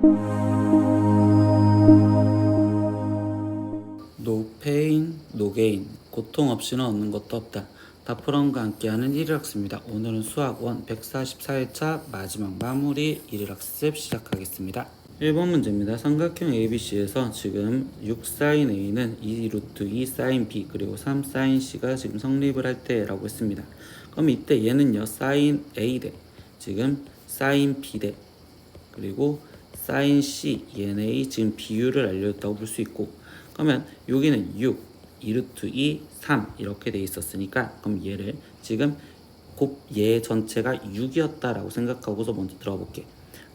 No pain, no gain. 고통 없이는 얻는 것도 없다. 다프런과 함께하는 1일학습입니다. 오늘은 수학원 144회차 마지막 마무리 1일학습 시작하겠습니다. 1번 문제입니다. 삼각형 ABC에서 지금 6sin A는 2루트 2sin B 그리고 3sin C가 지금 성립을 할 때라고 했습니다. 그럼 이때 얘는요 sin A 대 지금 sin B 대 그리고 sin C 얘네의 지금 비율을 알려줬다고 볼 수 있고, 그러면 여기는 6, 2루트 2, 3 이렇게 돼 있었으니까 그럼 얘를 지금 얘 전체가 6이었다라고 생각하고서 먼저 들어볼게.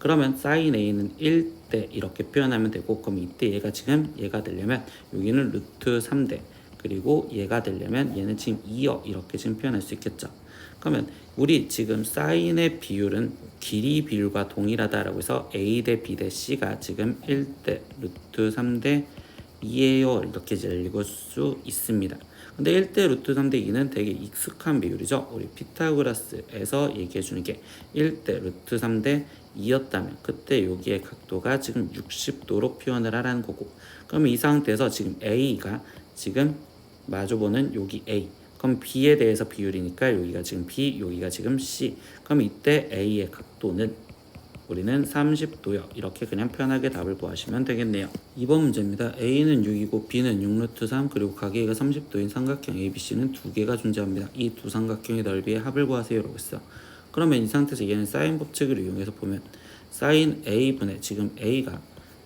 그러면 sin A는 1대 이렇게 표현하면 되고, 그럼 이때 얘가 지금 얘가 되려면 여기는 루트 3대 그리고 얘가 되려면 얘는 지금 2여 이렇게 지금 표현할 수 있겠죠. 그러면 우리 지금 사인의 비율은 길이 비율과 동일하다라고 해서 A 대 B 대 C가 지금 1대 루트 3대 2예요 이렇게 읽을 수 있습니다. 근데 1대 루트 3대 2는 되게 익숙한 비율이죠. 우리 피타고라스에서 얘기해 주는 게 1대 루트 3대 2였다면 그때 여기의 각도가 지금 60도로 표현을 하라는 거고, 그러면 이 상태에서 지금 A가 지금 마주보는 여기 A, 그럼 B에 대해서 비율이니까 여기가 지금 B, 여기가 지금 C. 그럼 이때 A의 각도는 우리는 30도요. 이렇게 그냥 편하게 답을 구하시면 되겠네요. 2번 문제입니다. A는 6이고 B는 6루트 3 그리고 가계가 30도인 삼각형 ABC는 두 개가 존재합니다. 이 두 삼각형의 넓이의 합을 구하세요 라고 했어요. 그러면 이 상태에서 얘는 사인 법칙을 이용해서 보면 사인 A분의 지금 A가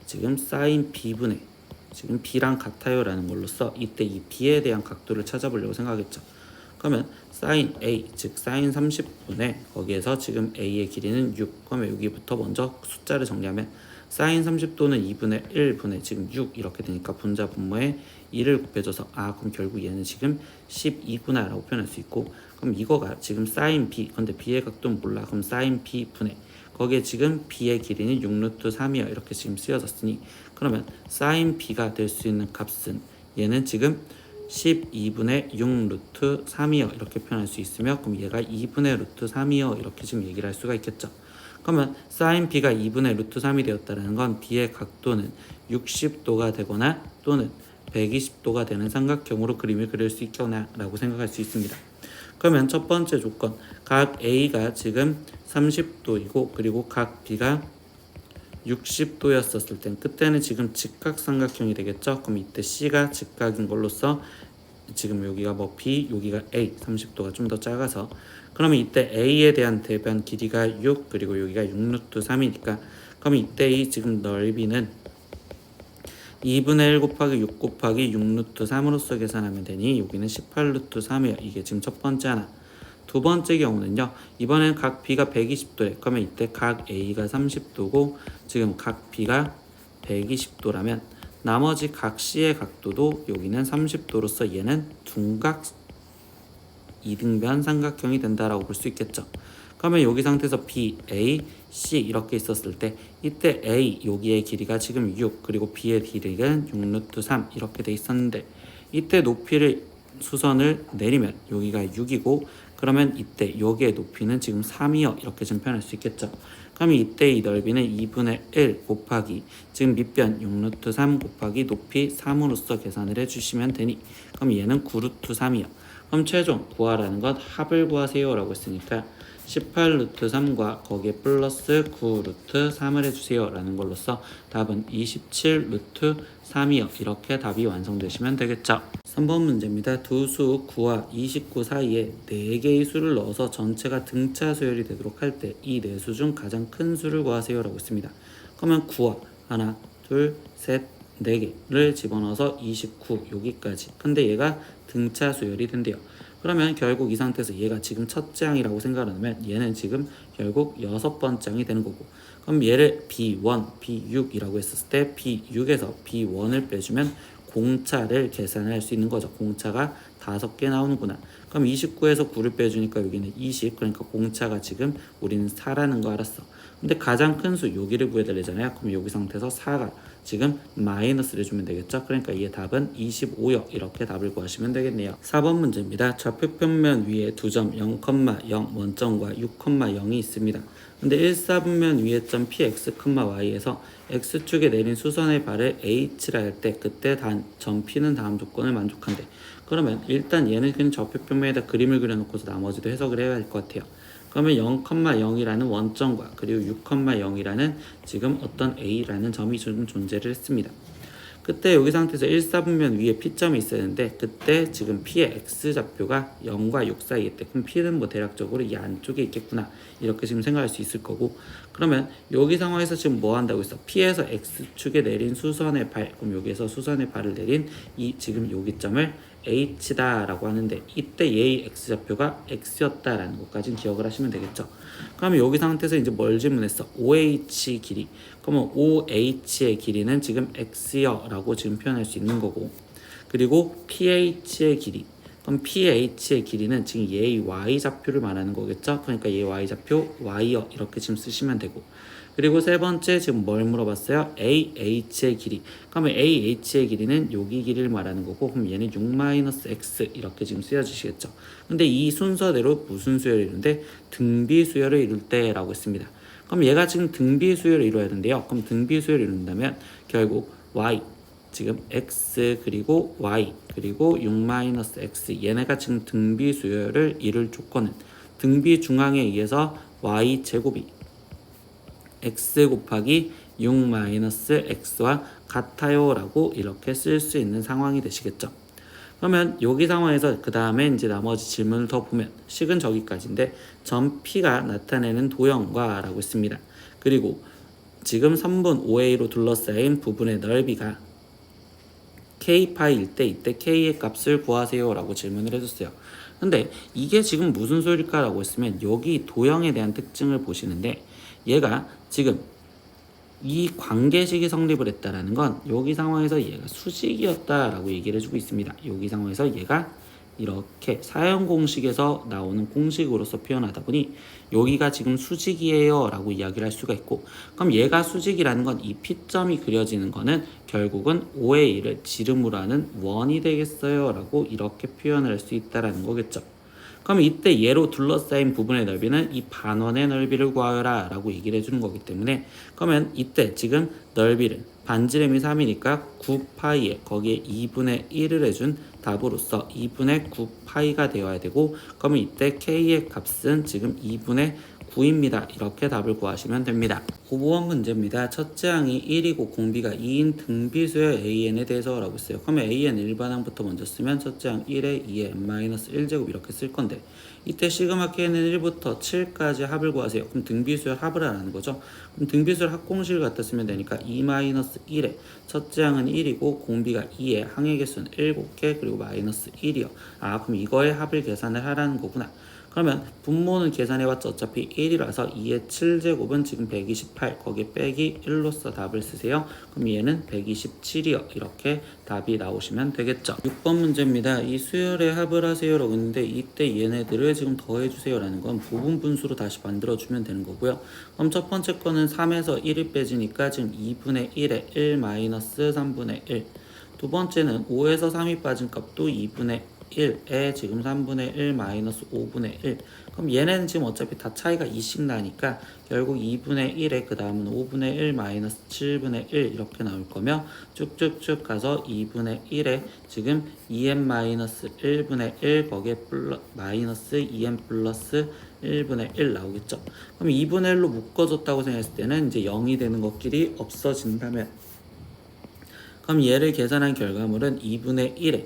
지금 사인 B분의 지금 B랑 같아요 라는 걸로써 이때 이 B에 대한 각도를 찾아보려고 생각했죠. 그러면 sin A 즉 sin 30분의 거기에서 지금 A의 길이는 6. 그러면 여기부터 먼저 숫자를 정리하면 sin 30도는 2분의 1분의 지금 6 이렇게 되니까 분자 분모에 2를 곱해줘서 그럼 결국 얘는 지금 12구나 라고 표현할 수 있고, 그럼 이거가 지금 sin B 근데 B의 각도는 몰라. 그럼 sin B 분의 거기에 지금 B의 길이는 6루트 3이요 이렇게 지금 쓰여졌으니, 그러면 sin B가 될 수 있는 값은 얘는 지금 12분의 6 루트 3이요 이렇게 표현할 수 있으며, 그럼 얘가 2분의 루트 3이요 이렇게 지금 얘기를 할 수가 있겠죠. 그러면 sin B가 2분의 루트 3이 되었다는 건 B의 각도는 60도가 되거나 또는 120도가 되는 삼각형으로 그림을 그릴 수 있거나 라고 생각할 수 있습니다. 그러면 첫 번째 조건, 각 A가 지금 30도이고 그리고 각 B가 60도였었을 땐 그때는 지금 직각삼각형이 되겠죠. 그럼 이때 C가 직각인 걸로써 지금 여기가 B, 여기가 A, 30도가 좀 더 작아서, 그러면 이때 A에 대한 대변 길이가 6 그리고 여기가 6루트 3이니까 그러면 이때 이 지금 넓이는 2분의 1 곱하기 6 곱하기 6루트 3으로서 계산하면 되니 여기는 18루트 3이에요. 이게 지금 첫 번째 하나. 두 번째 경우는요, 이번엔 각 B가 120도래. 그러면 이때 각 A가 30도고 지금 각 B가 120도라면 나머지 각 C의 각도도 여기는 30도로서 얘는 둔각 이등변 삼각형이 된다라고 볼 수 있겠죠. 그러면 여기 상태에서 B, A, C 이렇게 있었을 때 이때 A 여기의 길이가 지금 6 그리고 B의 길이는 6루트 3 이렇게 돼 있었는데 이때 높이를 수선을 내리면 여기가 6이고 그러면 이때 여기의 높이는 지금 3이요 이렇게 좀 표현할 수 있겠죠. 그러면 이때 이 넓이는 2분의 1 곱하기 지금 밑변 6루트 3 곱하기 높이 3으로서 계산을 해주시면 되니 그럼 얘는 9루트 3이요. 그럼 최종 구하라는 것 합을 구하세요 라고 했으니까 18루트 3과 거기에 플러스 9루트 3을 해주세요 라는 걸로써 답은 27루트 3이요 이렇게 답이 완성되시면 되겠죠. 3번 문제입니다. 두 수 9와 29 사이에 4개의 수를 넣어서 전체가 등차 수열이 되도록 할 때 이 4수 중 가장 큰 수를 구하세요 라고 했습니다. 그러면 9와 하나, 둘, 셋, 4개를 집어넣어서 29 여기까지. 근데 얘가 등차 수열이 된대요. 그러면 결국 이 상태에서 얘가 지금 첫째 항이라고 생각을 하면 얘는 지금 결국 6번째 항이 되는 거고, 그럼 얘를 B1, B6이라고 했었을 때 B6에서 B1을 빼주면 공차를 계산할 수 있는 거죠. 공차가 5개 나오는구나. 그럼 29에서 9를 빼주니까 여기는 20. 그러니까 공차가 지금 우리는 4라는 거 알았어. 근데 가장 큰 수 여기를 구해달래잖아요. 그럼 여기 상태에서 4가 지금 마이너스를 주면 되겠죠. 그러니까 이의 답은 25요. 이렇게 답을 구하시면 되겠네요. 4번 문제입니다. 좌표평면 위에 두 점 0,0 원점과 6,0이 있습니다. 근데 1사분면 위에 점 px, y에서 x축에 내린 수선의 발을 h라 할 때 그때 점 p는 다음 조건을 만족한대. 그러면 일단 얘는 그냥 좌표평면에다 그림을 그려놓고서 나머지도 해석을 해야 할 것 같아요. 그러면 0,0이라는 원점과 그리고 6,0이라는 지금 어떤 a라는 점이 좀 존재를 했습니다. 그때 여기 상태에서 1사분면 위에 p점이 있어야 되는데 그때 지금 p의 x좌표가 0과 6 사이에 있대. 그럼 p는 뭐 대략적으로 이 안쪽에 있겠구나 이렇게 지금 생각할 수 있을 거고, 그러면 여기 상황에서 지금 뭐 한다고 했어? p에서 x축에 내린 수선의 발, 그럼 여기에서 수선의 발을 내린 이 지금 여기 점을 h다 라고 하는데 이때 얘의 x좌표가 x였다라는 것까지 기억을 하시면 되겠죠. 그러면 여기 상태에서 이제 뭘 질문했어? OH 길이. 그러면 OH의 길이는 지금 x여 라고 지금 표현할 수 있는 거고, 그리고 PH의 길이, 그럼 PH의 길이는 지금 얘의 y좌표를 말하는 거겠죠. 그러니까 얘의 y좌표 y여 이렇게 지금 쓰시면 되고, 그리고 세 번째 지금 뭘 물어봤어요? AH의 길이. 그러면 AH의 길이는 여기 길이를 말하는 거고, 그럼 얘는 6-x 이렇게 지금 쓰여주시겠죠. 근데 이 순서대로 무슨 수열을 이루는데 등비 수열을 이룰 때라고 했습니다. 그럼 얘가 지금 등비 수열을 이루어야 되는데요. 그럼 등비 수열을 이룬다면 결국 y 지금 x 그리고 y 그리고 6-x 얘네가 지금 등비 수열을 이룰 조건은 등비 중앙에 의해서 y 제곱이 x 곱하기 6-x와 같아요 라고 이렇게 쓸 수 있는 상황이 되시겠죠. 그러면 여기 상황에서 그 다음에 이제 나머지 질문을 더 보면 식은 저기까지인데 점 P가 나타내는 도형과 라고 했습니다. 그리고 지금 3분 5a로 둘러싸인 부분의 넓이가 k파이일 때 이때 k의 값을 구하세요 라고 질문을 해줬어요. 근데 이게 지금 무슨 소리일까 라고 했으면 여기 도형에 대한 특징을 보시는데 얘가 지금 이 관계식이 성립을 했다라는 건 여기 상황에서 얘가 수직이었다라고 얘기를 해주고 있습니다. 여기 상황에서 얘가 이렇게 사형공식에서 나오는 공식으로서 표현하다 보니 여기가 지금 수직이에요 라고 이야기를 할 수가 있고, 그럼 얘가 수직이라는 건 이 P점이 그려지는 거는 결국은 5의 1을 지름으로 하는 원이 되겠어요 라고 이렇게 표현을 할 수 있다라는 거겠죠. 그럼 이때 얘로 둘러싸인 부분의 넓이는 이 반원의 넓이를 구하여라 라고 얘기를 해주는 거기 때문에, 그러면 이때 지금 넓이를 반지름이 3이니까 9파이에 거기에 2분의 1을 해준 답으로서 2분의 9파이가 되어야 되고, 그러면 이때 k의 값은 지금 2분의 9입니다. 이렇게 답을 구하시면 됩니다. 5번 문제입니다. 첫째 항이 1이고 공비가 2인 등비수열 AN에 대해서 라고 했어요. 그러면 AN 일반항부터 먼저 쓰면 첫째 항 1에 2에 n-1제곱 이렇게 쓸 건데 이때 시그마 k는 1부터 7까지 합을 구하세요. 그럼 등비수열 합을 하라는 거죠. 그럼 등비수열 합공식을 갖다 쓰면 되니까 2-1에 첫째 항은 1이고 공비가 2에 항의 개수는 7개 그리고 마이너스 1이요. 그럼 이거의 합을 계산을 하라는 거구나. 그러면 분모는 계산해봤자 어차피 1이라서 2의 7제곱은 지금 128 거기에 빼기 1로서 답을 쓰세요. 그럼 얘는 127이요. 이렇게 답이 나오시면 되겠죠. 6번 문제입니다. 이 수열의 합을 하세요 라고 했는데 이때 얘네들을 지금 더해주세요 라는 건 부분 분수로 다시 만들어주면 되는 거고요. 그럼 첫 번째 거는 3에서 1이 빼지니까 지금 2분의 1에 1-3분의 1. 두 번째는 5에서 3이 빠진 값도 2분의 1에 지금 3분의 1 마이너스 5분의 1. 그럼 얘네는 지금 어차피 다 차이가 2씩 나니까 결국 2분의 1에 그 다음은 5분의 1 마이너스 7분의 1 이렇게 나올 거며 쭉쭉쭉 가서 2분의 1에 지금 2n 마이너스 1분의 1 거기에 마이너스 2n 플러스 1분의 1 나오겠죠. 그럼 2분의 1로 묶어줬다고 생각했을 때는 이제 0이 되는 것끼리 없어진다면, 그럼 얘를 계산한 결과물은 2분의 1에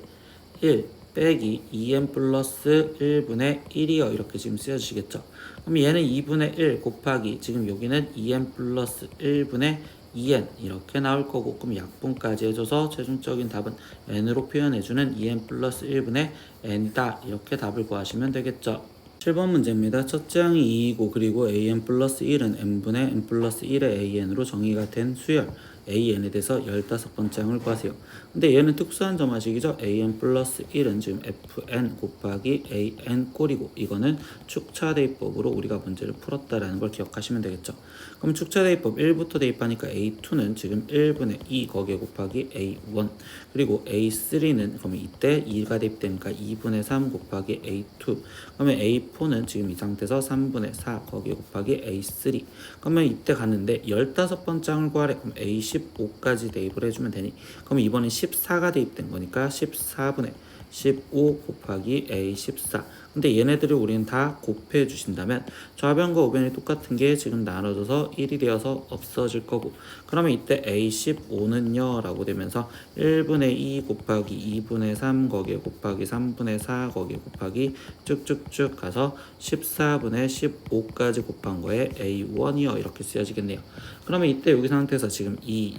1 빼기 2n 플러스 1분의 1이요. 이렇게 지금 쓰여주시겠죠. 그럼 얘는 2분의 1 곱하기 지금 여기는 2n 플러스 1분의 2n 이렇게 나올 거고, 그럼 약분까지 해줘서 최종적인 답은 n으로 표현해주는 2n 플러스 1분의 n이다. 이렇게 답을 구하시면 되겠죠. 7번 문제입니다. 첫째 항이 2이고 그리고 an 플러스 1은 n분의 n 플러스 1의 an으로 정의가 된 수열 AN에 대해서 15번째 항을 구하세요. 근데 얘는 특수한 점화식이죠. AN 플러스 1은 지금 FN 곱하기 AN 꼴이고 이거는 축차대입법으로 우리가 문제를 풀었다라는 걸 기억하시면 되겠죠. 그럼 축차대입법 1부터 대입하니까 A2는 지금 1분의 2 거기에 곱하기 A1 그리고 A3는 그러면 이때 2가 대입되니까 2분의 3 곱하기 A2 그러면 A4는 지금 이 상태에서 3분의 4 거기에 곱하기 A3 그러면 이때 갔는데 15번째 항을 구하래. 그럼 A15까지 대입을 해주면 되니 그럼 이번엔 14가 대입된 거니까 14분의 15 곱하기 A14 근데 얘네들을 우리는 다 곱해 주신다면 좌변과 우변이 똑같은 게 지금 나눠져서 1이 되어서 없어질 거고 그러면 이때 A15는요 라고 되면서 1분의 2 곱하기 2분의 3 거기에 곱하기 3분의 4 거기에 곱하기 쭉쭉쭉 가서 14분의 15까지 곱한 거에 A1이요 이렇게 쓰여지겠네요. 그러면 이때 여기 상태에서 지금 2,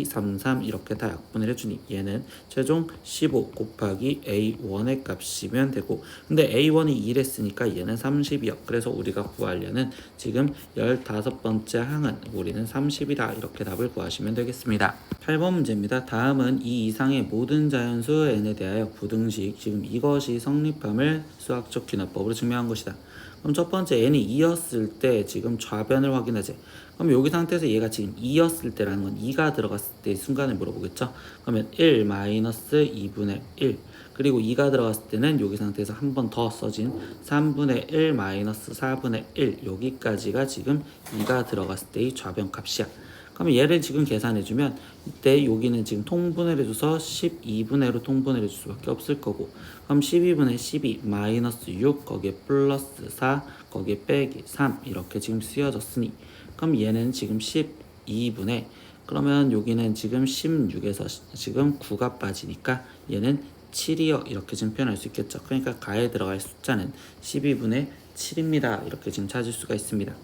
3, 3 이렇게 다 약분을 해주니 얘는 최종 15 곱하기 A1의 값이면 되고 근데 A1이 2랬으니까 얘는 30이요. 그래서 우리가 구하려는 지금 15번째 항은 우리는 30이다 이렇게 답을 구하시면 되겠습니다. 8번 문제입니다. 다음은 이 이상의 모든 자연수 n에 대하여 부등식 지금 이것이 성립함을 수학적 귀납법으로 증명한 것이다. 그럼 첫 번째 n이 2였을 때 지금 좌변을 확인하지. 그럼 여기 상태에서 얘가 지금 2였을 때라는 건 2가 들어갔을 때 순간을 물어보겠죠. 그러면 1 마이너스 2분의 1 그리고 2가 들어갔을 때는 여기 상태에서 한 번 더 써진 3분의 1 마이너스 4분의 1 여기까지가 지금 2가 들어갔을 때의 좌변 값이야. 그러면 얘를 지금 계산해주면 이때 여기는 지금 통분을 해줘서 12분의로 통분을 해줄 수밖에 없을 거고 그럼 12분의 12 마이너스 6 거기에 플러스 4 거기에 빼기 3 이렇게 지금 쓰여졌으니 그럼 얘는 지금 12분의 그러면 여기는 지금 16에서 지금 9가 빠지니까 얘는 7이요 이렇게 지금 표현할 수 있겠죠. 그러니까 가에 들어갈 숫자는 12분의 7입니다 이렇게 지금 찾을 수가 있습니다.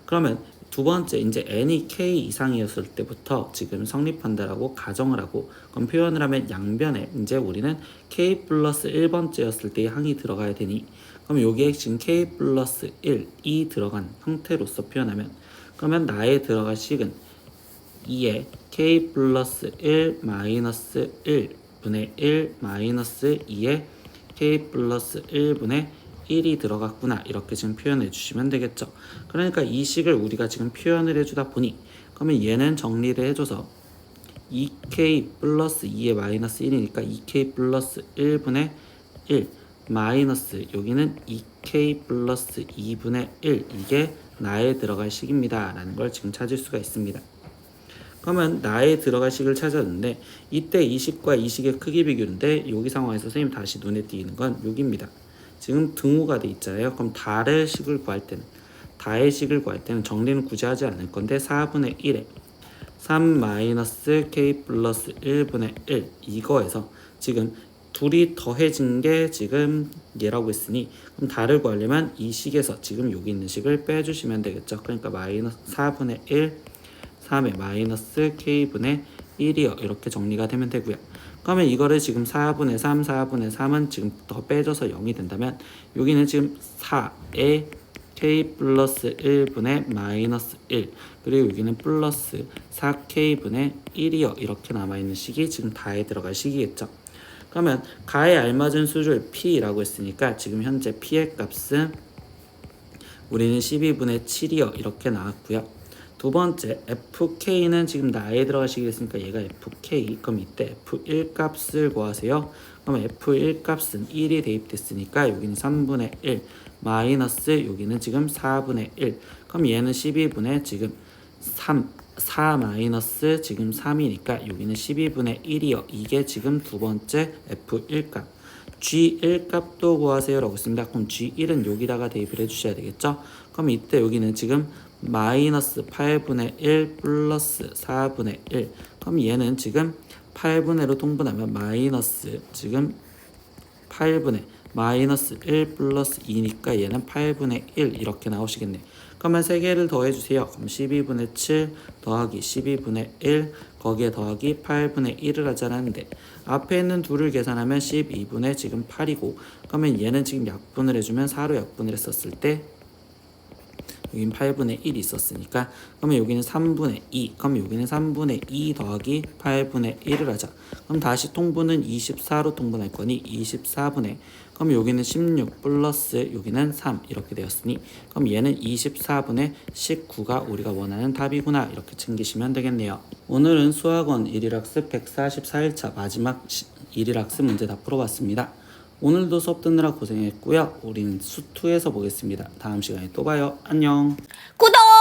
그러면 두 번째 이제 n이 k 이상이었을 때부터 지금 성립한다라고 가정을 하고 그럼 표현을 하면 양변에 이제 우리는 k 플러스 1번째였을 때의 항이 들어가야 되니 그럼 여기에 지금 k 플러스 1이 들어간 형태로서 표현하면 그러면 나에 들어갈 식은 2에 k 플러스 1 마이너스 1분의 1 마이너스 2에 k 플러스 1분의 1이 들어갔구나 이렇게 지금 표현해 주시면 되겠죠. 그러니까 이 식을 우리가 지금 표현을 해주다 보니 그러면 얘는 정리를 해줘서 2k 플러스 2의 마이너스 1이니까 2k 플러스 1분의 1 마이너스 여기는 2k 플러스 2분의 1 이게 나에 들어갈 식입니다 라는 걸 지금 찾을 수가 있습니다. 그러면 나에 들어갈 식을 찾았는데 이때 이 식과 이 식의 크기 비교인데 여기 상황에서 선생님 다시 눈에 띄는 건 여기입니다. 지금 등호가 돼 있잖아요. 그럼 다의 식을 구할 때는 정리는 굳이 하지 않을 건데 4분의 1에 3 마이너스 k 플러스 1분의 1 이거에서 지금 둘이 더해진 게 지금 얘라고 했으니 그럼 다를 구하려면 이 식에서 지금 여기 있는 식을 빼주시면 되겠죠. 그러니까 마이너스 4분의 1 3의 마이너스 k분의 1이요 이렇게 정리가 되면 되고요. 그러면 이거를 지금 4분의 3, 4분의 3은 지금 더 빼줘서 0이 된다면 여기는 지금 4에 k 플러스 1분의 마이너스 1 그리고 여기는 플러스 4k분의 1이요 이렇게 남아있는 식이 지금 다에 들어갈 식이겠죠. 그러면 가에 알맞은 수를 p라고 했으니까 지금 현재 p의 값은 우리는 12분의 7이요 이렇게 나왔고요. 두 번째 fk는 지금 나에 들어갈 식이랬으니까 얘가 fk 그럼 이때 f1 값을 구하세요. 그럼 f1 값은 1이 대입됐으니까 여기는 3분의 1 마이너스 여기는 지금 4분의 1 그럼 얘는 12분의 지금 4 마이너스 지금 3이니까 여기는 12분의 1이요 이게 지금 두 번째 f1 값 G1 값도 구하세요 라고 했습니다. 그럼 G1은 여기다가 대입을 해주셔야 되겠죠. 그럼 이때 여기는 지금 마이너스 8분의 1 플러스 4분의 1 그럼 얘는 지금 8분의로 통분하면 마이너스 지금 8분의 마이너스 1 플러스 2니까 얘는 8분의 1 이렇게 나오시겠네. 그러면 3개를 더해주세요. 그럼 12분의 7 더하기 12분의 1 거기에 더하기 8분의 1을 하자는데 앞에 있는 둘을 계산하면 12분의 지금 8이고 그러면 얘는 지금 약분을 해주면 4로 약분을 했었을 때 여긴 8분의 1이 있었으니까 그러면 여기는 3분의 2 그러면 여기는 3분의 2 더하기 8분의 1을 하자. 그럼 다시 통분은 24로 통분할 거니 24분의 그럼 여기는 16 플러스 여기는 3 이렇게 되었으니 그럼 얘는 24분의 19가 우리가 원하는 답이구나 이렇게 챙기시면 되겠네요. 오늘은 수학원 1일학습 144일차 마지막 1일학습 문제 다 풀어봤습니다. 오늘도 수업 듣느라 고생했고요. 우리는 수2에서 보겠습니다. 다음 시간에 또 봐요. 안녕. 구독!